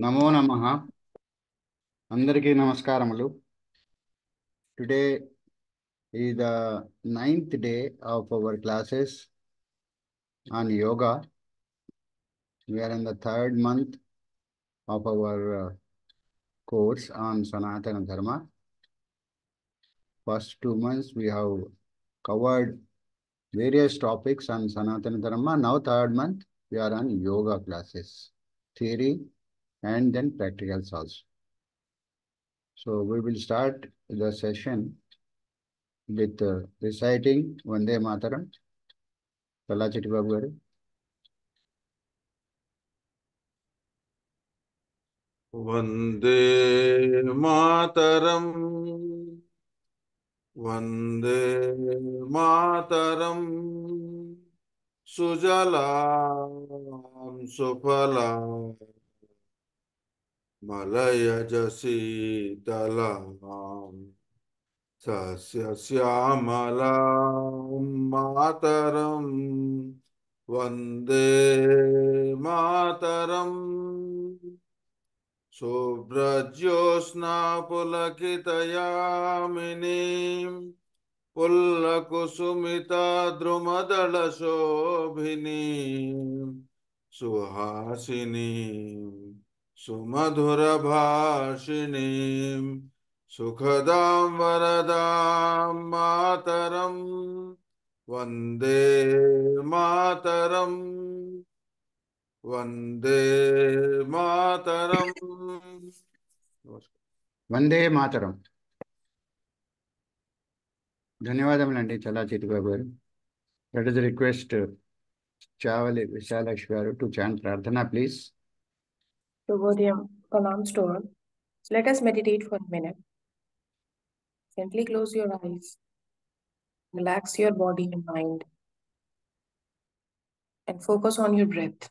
నమో నమః. అందరికీ నమస్కారములు. Today is the ninth day of our classes on yoga. We are in the third month of our course on Sanatana Dharma. First 2 months we have covered various topics on Sanatana Dharma. Now third month we are on yoga classes, theory and then practicals also. So we will start the session with reciting Vande Mataram. Pallachiti Babu garu. Vande Mataram Vande Mataram सुजलां सुफलां मलयज शीतलां सस्यश्यामलां मातरम वंदे मातरम शुभ्रज्योत्स्ना पुलकितयामिनीं पुल्लकुसुमिता द्रुमदलशोभिनीं सुहासिनीं सुमधुरभाषिणीं सुखदां वरदां मातरं वन्दे मातरम् वंदे मातरम। వందే మాతరం. ధన్యవాదములండి చల్లా చిట్టిబాబు గారు. Let us request Chavali Visalakshi గారు to chant ప్రార్థన please. Shubhodayam, pranams to all. So let us meditate for a minute. Gently close your eyes, relax your body and mind, and focus on your breath.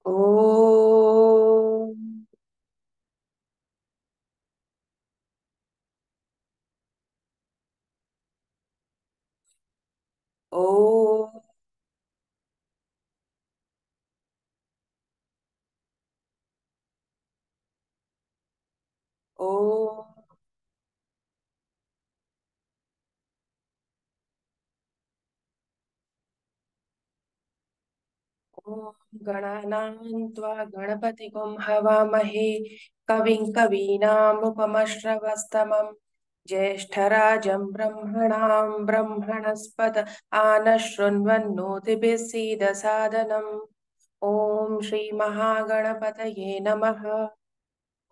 Om. Om. Om. ॐ गणानां त्वा गणपतिगुं हवामहे कविं कवीनामुपमश्रवस्तमं ज्येष्ठराजं ब्रह्मणां ब्रह्मणस्पत आनशृण्वन्नोतिभिः सीदसादनम् ॐ श्रीमहागणपतये नमः।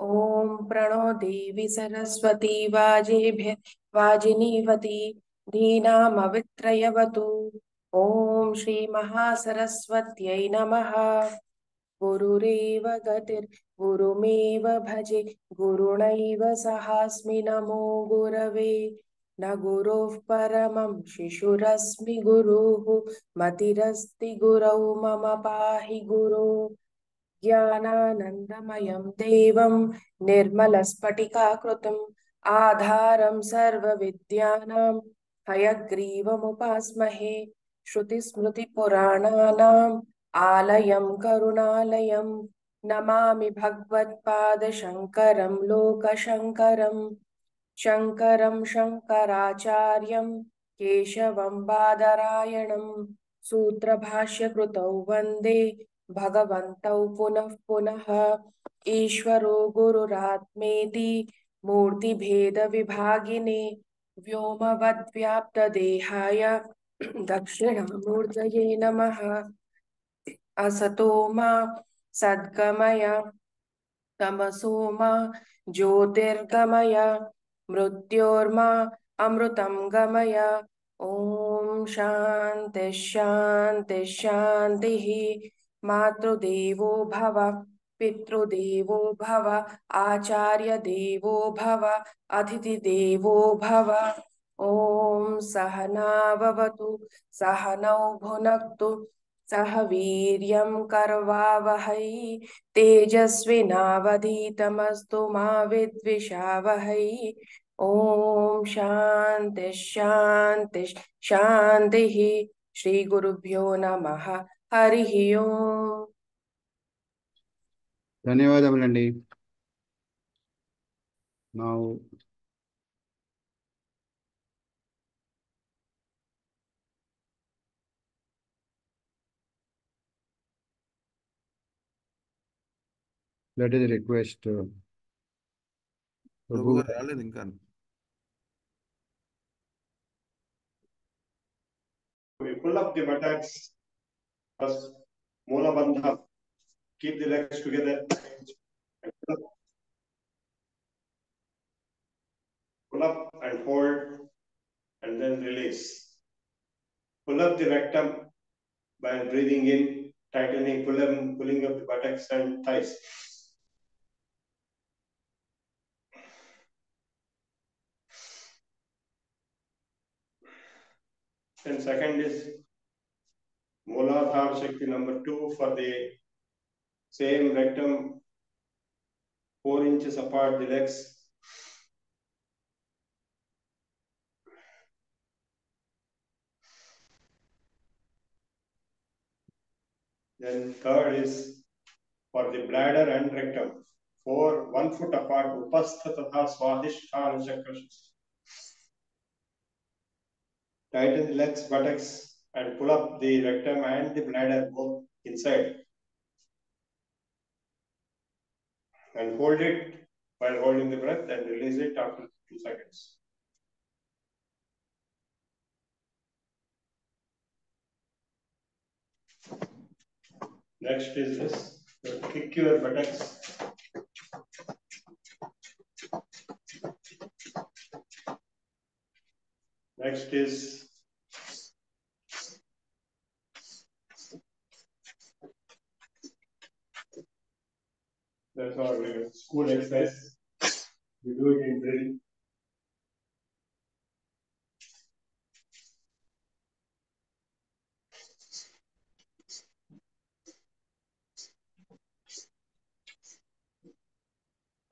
ॐ प्रणो देवी सरस्वती वाजिनीवती धीनामवित्रयवतु। ॐ श्रीमहासरस्वत्यै नमः। गुरुरेव गतिर्गुरुमेव भजे गुरुणैव सहास्मि नमो गुरवे न गुरोः परमं शिशुरस्मि गुरुः मतिरस्ति गुरौ मम पाहि गुरो ज्ञानानन्दमयं देवं निर्मलस्फटिकाकृतिम् आधारं सर्वविद्यानां हयग्रीवमुपास्महे श्रुतिस्मृतिपुराणानाम् आलयं करुणालयं नमामि भगवत्पादशङ्करं लोकशङ्करं शङ्करं शङ्कराचार्यं केशवं बादरायणं सूत्रभाष्यकृतौ वन्दे भगवन्तौ पुनः पुनः ईश्वरो गुरुरात्मेति मूर्तिभेदविभागिने व्योमवद्व्याप्तदेहाय दक्षिणामूर्तये नमः। असतो मा सद्गमय तमसो मा ज्योतिर्गमय मृत्योर्मा अमृतं गमय ॐ शान्ति शान्ति शान्तिः मातृदेवो भव पितृदेवो भव आचार्यदेवो भव अतिथिदेवो भव ॐ सहना भवतु सहनौ भुनक्तु सह वीर्यं करवावहै तेजस्विनावधीतमस्तु मा विद्विषावहै ॐ शान्ति शान्ति शान्तिः श्रीगुरुभ्यो नमः हरिः ओम् ధన్యవాదములండి. Now let us request ప్రభు Prabhu. గారు రాలేదు ఇంకా. We pull up the buttocks first, Mula Bandha. Keep the legs together. Pull up and hold and then release. Pull up the rectum by breathing in, tightening, pulling up the buttocks and thighs. Then second is Mooladhara Shakti number 2 for the same rectum, 4 inches apart the legs. Then third is for the bladder and rectum, 1 foot apart, Upastha Tatha Swadhisthana Chakra. Tighten the legs, buttocks, and pull up the rectum and the bladder both inside. And hold it while holding the breath and release it after 2 seconds. Next is this. Kick your buttocks. Next is that's our school exercise. We do it in drill.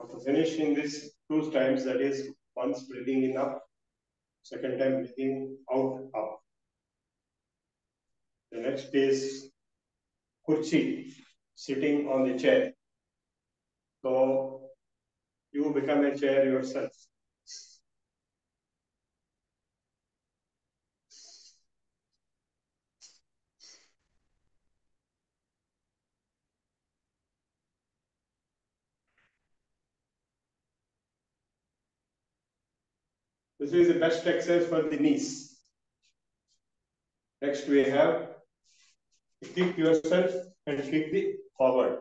After finishing this 2 times, that is once breathing in up, second time breathing out up. The next is kurchi, sitting on the chair. So you become a chair yourself. This is the best exercise for the knees. Next we have kick yourself and kick the forward.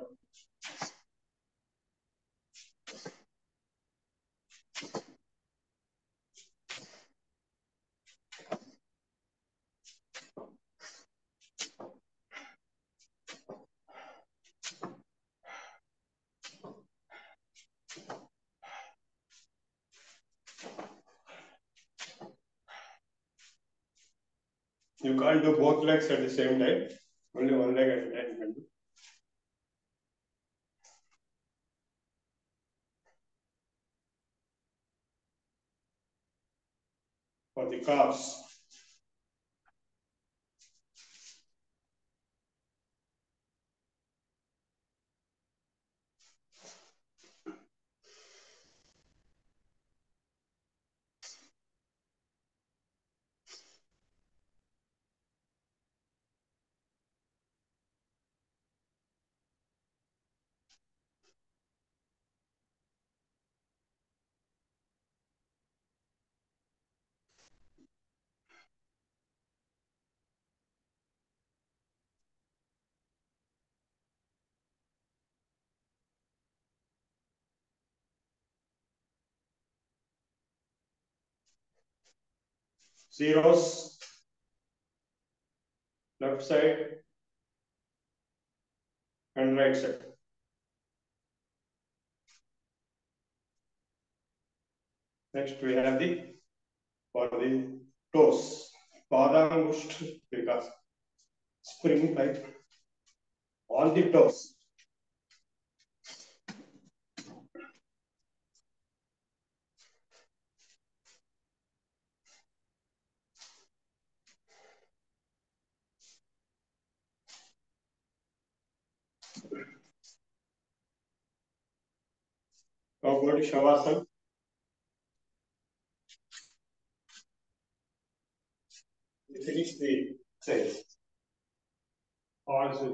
You can't do both legs at the same time. Only one leg at a time you can do. For the calves. zeros, left side and right side. Next we have for the toes, Badam Musht because spring right on the toes. Now go to Shavasana. We finish the exercise. Also,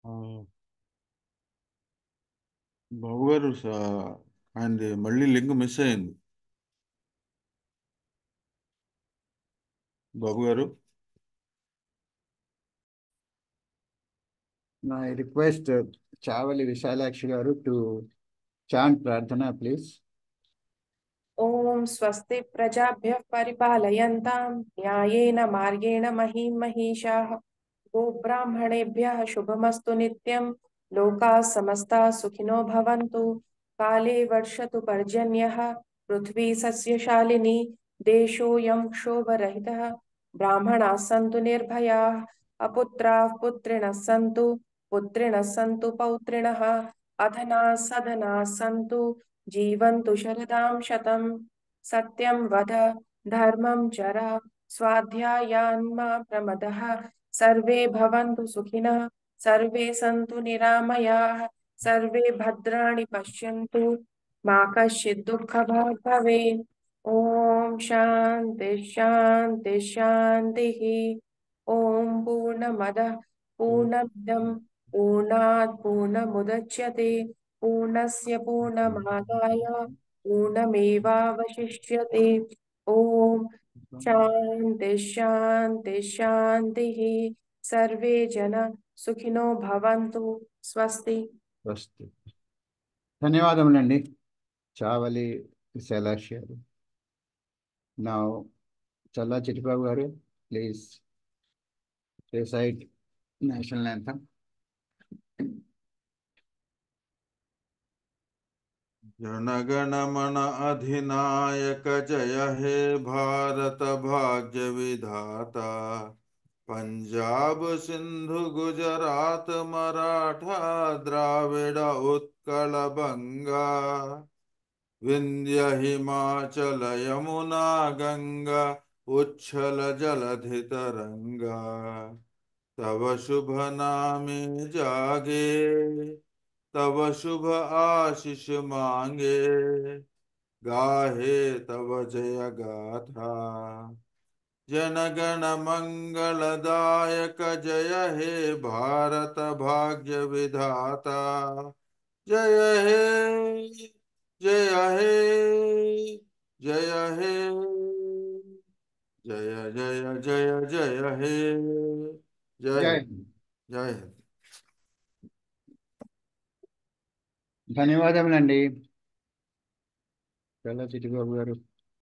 ఆ, బాబు గారు ఆయనది మళ్ళీ link miss అయింది. బాబు గారు, I request Chavali Vishalakshi garu to chant Prarthana, please. ॐ स्वस्ति प्रजाभ्यः परिपालयन्तां न्यायेन मार्गेण महीं महिषाः गोब्राह्मणेभ्यः शुभमस्तु नित्यं लोकाः समस्ताः सुखिनो भवन्तु काले वर्षतु पर्जन्यः पृथ्वी सस्यशालिनी देशोऽयं क्षोभरहितः ब्राह्मणाः सन्तु निर्भयाः अपुत्राः पुत्रिणः सन्तु पुत्रिणः सन्तु पौत्रिणः अधनाः सधनाः सन्तु जीवन्तु शरदां शतम् सत्यं वद धर्मं चर स्वाध्यायान्मा प्रमदः सर्वे भवन्तु सुखिनः सर्वे सन्तु निरामयाः सर्वे भद्राणि पश्यन्तु मा कश्चित् दुःखभाग् भवेत् ॐ शान्ति शान्ति शान्तिः ॐ पूर्णमदः पूर्णमिदं पूर्णात् पूर्णमुदच्यते पूर्णस्य पूर्णमादाय पूर्णमेवावशिष्यते ॐ शान्ति शान्ति शान्तिः सर्वे जन सुखिनो भवन्तु स्वस्ति Swasti. ధన్యవాదములండి చావలి విశాలాక్షి గారు. Now, Challa Chittibabu garu, please recite national anthem. जनगण मन अधिनायक जय हे भारत भाग्य विधाता, पंजाब सिंधु गुजरात मराठा द्राविड़ उत्कल बंगा, विंध्य हिमाचल यमुना गंगा उच्छल जलधि तरंगा, तव शुभ नामे जागे तव शुभ आशीष मांगे, गाहे तव जय गाथा। जनगण मंगलदायक जय हे भारत भाग्य विधाता, जय हे जय हे जय हे जय जय जय जय हे जय జై जय। ధన్యవాదములండి చల్ల చిట్టిబాబు గారు.